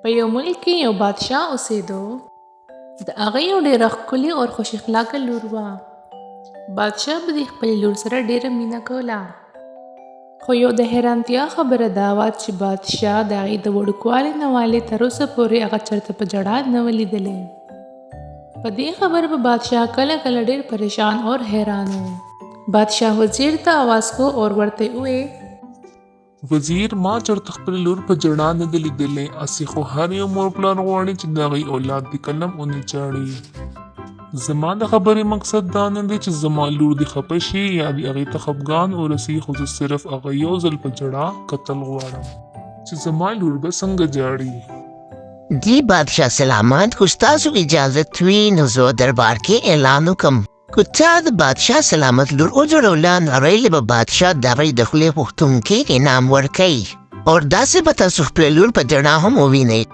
په یو ملک کې یو بادشاه اوسېدو. د هغه یو ډېره ښکلې او خوش اخلاقه لور وه. بادشاه به د خپلې لور سره ډېره مینه کوله. خو یو د حیرانتیا خبره دا وه چې بادشاه د هغې د وړوکوالي نه والې تر اوسه پورې هغه چېرته په ژړا نه و لیدلی. په دې خبره به بادشاه کله کله ډېر پریشان او حیران و. بادشاه وزیر ته آواز کو او ورته وویې: وزیر، ما چېرته خپلې لور په ژړا نه ده لیدلې. هسې خو هر یو مور پلار غواړي چې د هغوی اولاد دې کله هم ونه ژاړي. زما د خبرې مقصد دا نه دی چې زما لور دې خفه شي یا دې هغې ته خفګان ورسي، خو زه صرف هغه یو ځل په ژړا کتل غواړم چې زما لور به څنګه ژاړي. دی بادشاه سلامت، خو ستاسو اجازت وي نو زه دربار کې اعلان وکړم. که تا د بادشاه سلامت لور وژړوله نو هغوی له به بادشاه د هغوی د خولې پوښتونکي انعام ورکوي، او داسې به تاسو خپله لور په ژړا هم ووینئ.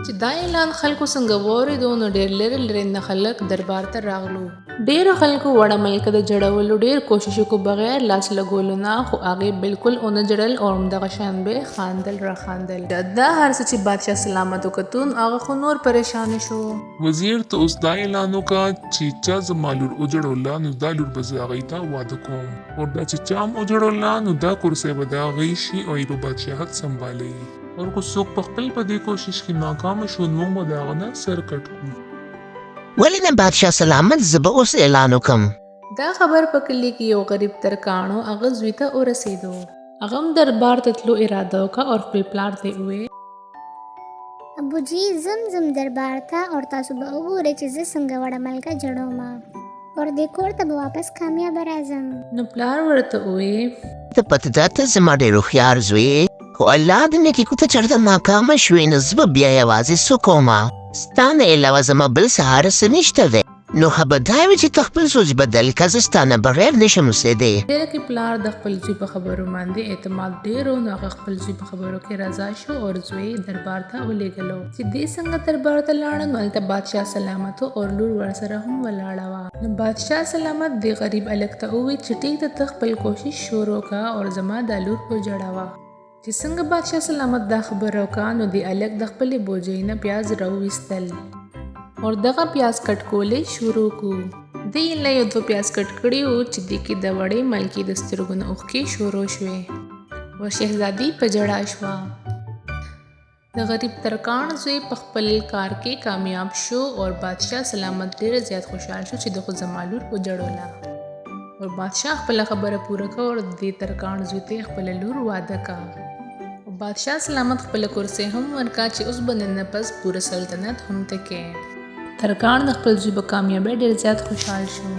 چې دا اعلان خلکو څنګه واورېدو نو ډېر لرې لرې نه خلک دربار ته راغلو. ډېرو خلکو وړه ملکه د ژړولو ډېر کوشش وکړو بغیر لاس لګولو نه، خو هغې بالکل ونه ژړل او همدغه شان به خاندل راخاندل. دا هر څه چې بادشاه سلامت وکتو نو هغه خو نور پریشانه شو. وزیر، ته اوس دا اعلان وکړه چې چا زما لور وژړوله نو دا لور به زه هغوی ته واده کوم، او دا چې چا هم وژړوله نو دا کرسی به د هغوی شي او ای به بادشاهت سنبالوي. او که څوک په خپل په دې کوشش کې ناکامه شو نو موږ به د هغه نه سر کټ کړو. ولې نه بادشاه سلامت، زه به اوس اعلان وکړم. دا خبر په کلي کې یو غریب ترکاڼ و. هغه زوی ته ورسېدو. هغه هم دربار ته تلو اراده وکړه او خپل پلار ته یې وویل: ابوجي، زم دربار ته او تاسو به وګورئ چې زه څنګه وړه ملکه ژړومه، اور دې کور ته به واپس کامیابه راځم. نو پلار ورته وویې: ته پته ده ته زما ډېر هوښیار زوی یې، خو الله دې نه کړي که ته چېرته ناکامه شوې نو زه به بیا یوازې څه کومه؟ ستا نه علاوه زما بل سهاره څه نشته دی، نو ښه به دا وي چې ته خپل سوچ بدل کړه، زه ستا نه بغیر نشم اوسېدی. ډېره کې پلار د خپل زوی په خبرو باندې اعتماد ډېر و، نو هغه خپل زوی په خبرو کې رضا شو او زوی دربار ته ولېږلو. چې دې څنګه دربار ته لاړه نو هلته بادشاه سلامت و او لور ورسره هم ولاړه وه. نو بادشاه سلامت دې غریب هلک ته وویل چې ټیک ده، ته خپل کوشش شروع کړه او زما دا لور وژړوه. چې څنګه بادشاه سلامت دا خبره وکړه نو دې هلک د خپلې بوجۍ نه پیاز راوویستل او دغه پیاز کټ کولی شروع کړو. دې له یو دوه پیاز کټ کړي وو چې دې کې د وړې ملکې د سترګو نه اوښکې شروع شوې او شهزادي په ژړا شوه. د غریب ترکاڼ زوی په خپل کار کې کامیاب شو او بادشاه سلامت ډېر زیات خوشحال شو چې د خو زما لور وژړوله. او بادشاه خپله خبره پوره کړه او دې ترکاڼ زوی ته خپله لور واده کړه. او بادشاه سلامت خپله کرسۍ هم ورکړه چې اوس به نن نه پس پوره سلطنت هم ته کې. ترکاڼ د خپل زوی په کامیابۍ ډېر زیات خوشحال شو.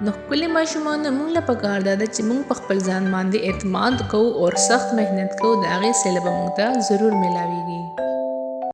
نو ښکلي ماشومانو، موږ له پکار دا ده چې موږ په خپل ځان باندې اعتماد کوو او سخت محنت کوو، د هغې صله به موږ ته ضرور میلاویږي.